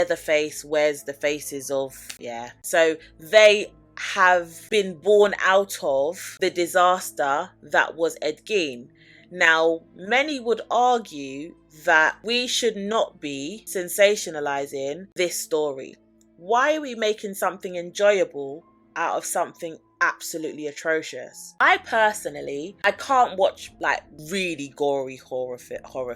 Leatherface wears the faces of, yeah. So they have been born out of the disaster that was Ed Gein. Now, many would argue that we should not be sensationalizing this story. Why are we making something enjoyable out of something absolutely atrocious? I can't watch like really gory horror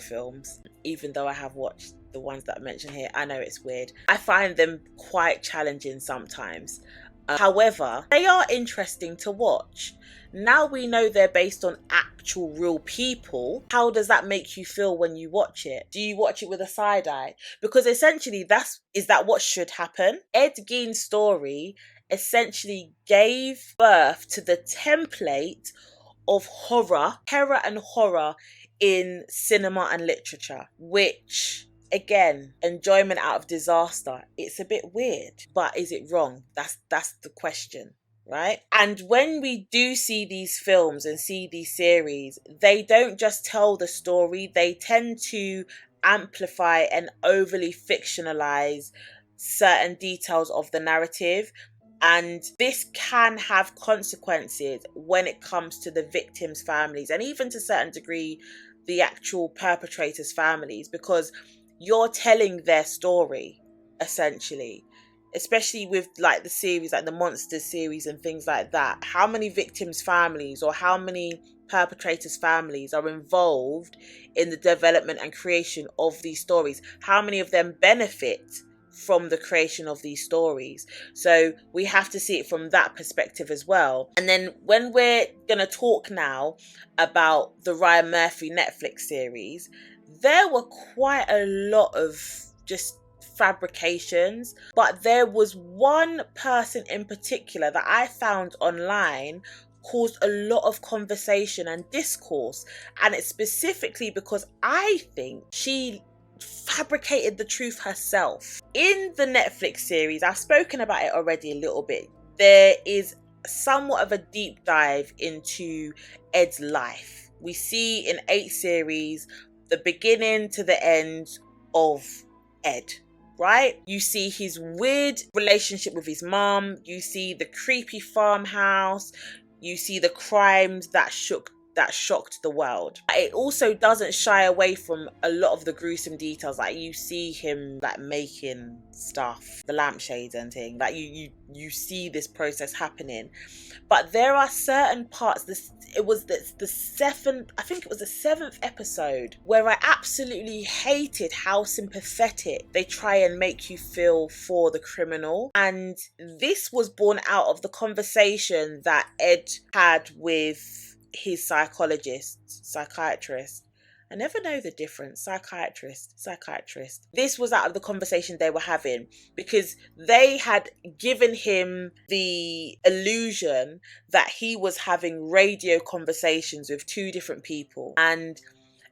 films, even though I have watched the ones that I mentioned here. I know it's weird. I find them quite challenging sometimes. However, they are interesting to watch. Now we know they're based on actual real people. How does that make you feel when you watch it? Do you watch it with a side eye? Because essentially is that what should happen? Ed Gein's story essentially gave birth to the template of terror and horror in cinema and literature, which, again, enjoyment out of disaster. It's a bit weird, but is it wrong? That's the question, right? And when we do see these films and see these series, they don't just tell the story, they tend to amplify and overly fictionalize certain details of the narrative. And this can have consequences when it comes to the victims' families, and even to a certain degree, the actual perpetrators' families, because you're telling their story, essentially. Especially with like the series, like the Monsters series and things like that. How many victims' families or how many perpetrators' families are involved in the development and creation of these stories? How many of them benefit from the creation of these stories? So we have to see it from that perspective as well. And then when we're going to talk now about the Ryan Murphy Netflix series, there were quite a lot of just fabrications, but there was one person in particular that I found online caused a lot of conversation and discourse, and it's specifically because I think she fabricated the truth herself. In the Netflix series, I've spoken about it already a little bit, there is somewhat of a deep dive into Ed's life. We see in 8 series the beginning to the end of Ed, right? You see his weird relationship with his mom, you see the creepy farmhouse, you see the crimes that shocked the world. It also doesn't shy away from a lot of the gruesome details. Like you see him like making stuff, the lampshades and things. Like you see this process happening. But there are certain parts, it was the seventh episode, where I absolutely hated how sympathetic they try and make you feel for the criminal. And this was born out of the conversation that Ed had with his psychiatrist. I never know the difference. Psychiatrist. This was out of the conversation they were having, because they had given him the illusion that he was having radio conversations with 2 different people. And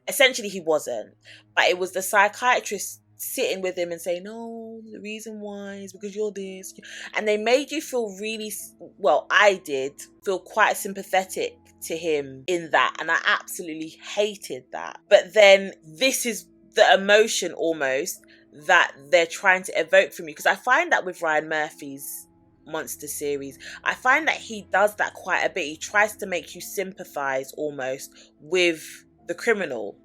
essentially he wasn't. But it was the psychiatrist sitting with him and saying, no, the reason why is because you're this. And they made you feel really, well, I did feel quite sympathetic to him in that, and I absolutely hated that. But then this is the emotion almost that they're trying to evoke from you, because I find that with Ryan Murphy's Monster series, I find that he does that quite a bit. He tries to make you sympathize almost with the criminal,